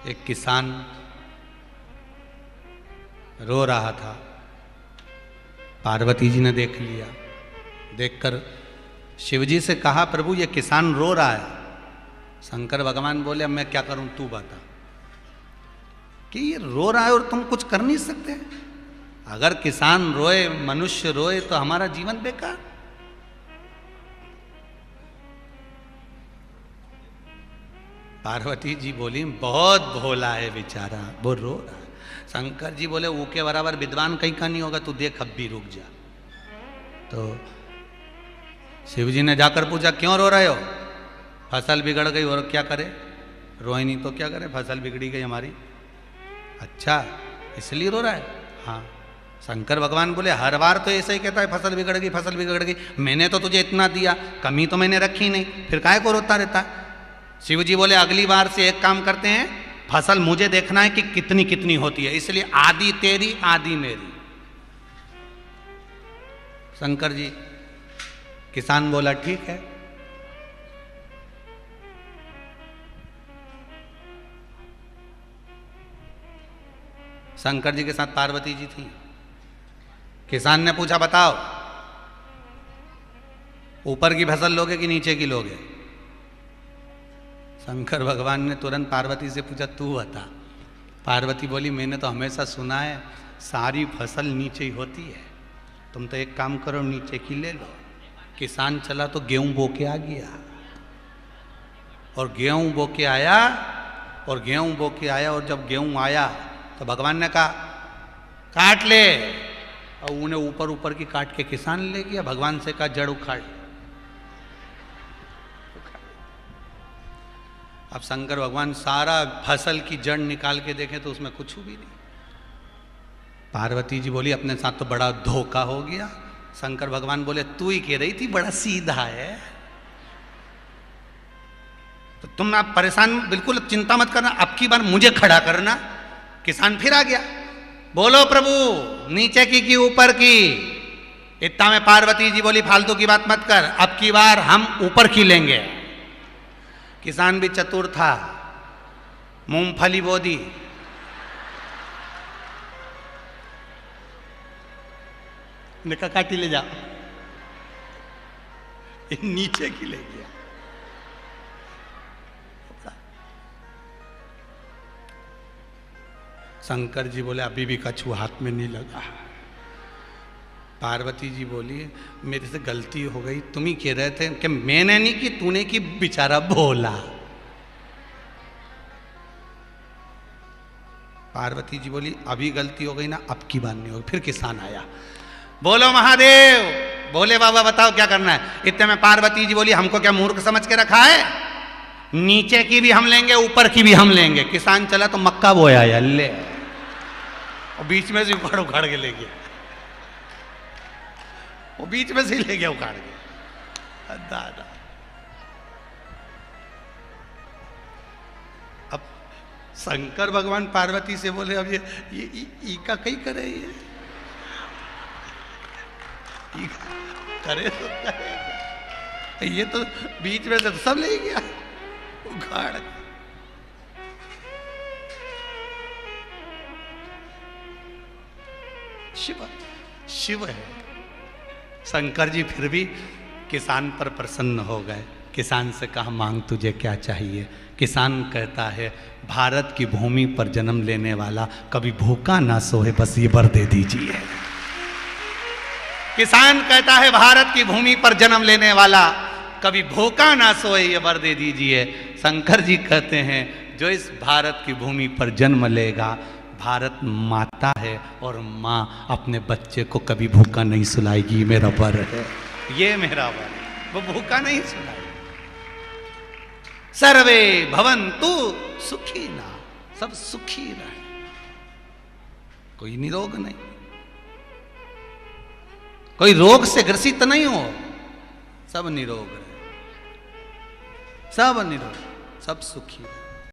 एक किसान रो रहा था, पार्वती जी ने देख लिया। देखकर शिवजी से कहा, प्रभु ये किसान रो रहा है। शंकर भगवान बोले, अब मैं क्या करूं, तू बता कि ये रो रहा है और तुम कुछ कर नहीं सकते। अगर किसान रोए, मनुष्य रोए तो हमारा जीवन बेकार। पार्वती जी बोली, बहुत भोला है बेचारा, वो रो रहा है। शंकर जी बोले, वो के बराबर विद्वान कहीं का नहीं होगा, तू देख अब भी रुक जा। तो शिव जी ने जाकर पूछा, क्यों रो रहे हो? फसल बिगड़ गई और क्या करे, रोए नहीं तो क्या करे, फसल बिगड़ी गई हमारी। अच्छा इसलिए रो रहा है? हाँ। शंकर भगवान बोले, हर बार तो ऐसा ही कहता है, फसल बिगड़ गई, फसल बिगड़ गई। मैंने तो तुझे इतना दिया, कमी तो मैंने रखी नहीं, फिर काहे को रोता रहता है? शिव जी बोले, अगली बार से एक काम करते हैं, फसल मुझे देखना है कि कितनी कितनी होती है, इसलिए आधी तेरी आधी मेरी। शंकर जी, किसान बोला ठीक है। शंकर जी के साथ पार्वती जी थी। किसान ने पूछा, बताओ ऊपर की फसल लोगे कि नीचे की लोगे? शंकर भगवान ने तुरंत पार्वती से पूछा, तू बता। पार्वती बोली, मैंने तो हमेशा सुना है सारी फसल नीचे ही होती है, तुम तो एक काम करो, नीचे की ले लो। किसान चला तो गेहूं बो के आ गया, और गेहूं बो के आया, और जब गेहूं आया तो भगवान ने कहा, काट ले, और उन्हें ऊपर ऊपर की काट के किसान ले गया। भगवान से कहा, जड़ उखाड़। अब शंकर भगवान सारा फसल की जड़ निकाल के देखें तो उसमें कुछ भी नहीं। पार्वती जी बोली, अपने साथ तो बड़ा धोखा हो गया। शंकर भगवान बोले, तू ही कह रही थी बड़ा सीधा है, तो तुम आप परेशान बिल्कुल चिंता मत करना, अब की बार मुझे खड़ा करना। किसान फिर आ गया, बोलो प्रभु नीचे की ऊपर की। इतना में पार्वती जी बोली, फालतू की बात मत कर, अब की बार हम ऊपर की लेंगे। किसान भी चतुर था, मूंगफली बो दी। निका काटी ले जा, नीचे की ले गया। शंकर जी बोले, अभी भी कछुआ हाथ में नहीं लगा। पार्वती जी बोली, मेरे से गलती हो गई, तुम ही कह रहे थे कि मैंने नहीं की, तूने की, बेचारा भोला। पार्वती जी बोली, अभी गलती हो गई ना, अब की बात नहीं होगी। फिर किसान आया, बोलो महादेव, बोले बाबा बताओ क्या करना है। इतने में पार्वती जी बोली, हमको क्या मूर्ख समझ के रखा है, नीचे की भी हम लेंगे, ऊपर की भी हम लेंगे। किसान चला तो मक्का बोया या ले, और बीच में से उखाड़ उखाड़ के ले गया, वो बीच में से ही ले गया उखाड़ के। दादा, अब शंकर भगवान पार्वती से बोले, अब ये का कहीं करे, ये करे तो करे, ये तो बीच में से तो सब ले गया उखाड़ के। शिव है। शंकर जी फिर भी किसान पर प्रसन्न हो गए। किसान से कहा, मांग तुझे क्या चाहिए? किसान कहता है, भारत की भूमि पर जन्म लेने वाला कभी भूखा ना सोए, बस ये वर दे दीजिए। किसान कहता है, भारत की भूमि पर जन्म लेने वाला कभी भूखा ना सोए, ये वर दे दीजिए। शंकर जी कहते हैं, जो इस भारत की भूमि पर जन्म लेगा, भारत माता है और माँ अपने बच्चे को कभी भूखा नहीं सुलाएगी, मेरा वर है, ये मेरा वर है, वो भूखा नहीं सुलाएगी। सर्वे भवन्तु सुखिना, सब सुखी रहे, कोई निरोग नहीं, कोई रोग से ग्रसित नहीं हो, सब निरोग रहे, सब निरोग, सब सुखी रहे।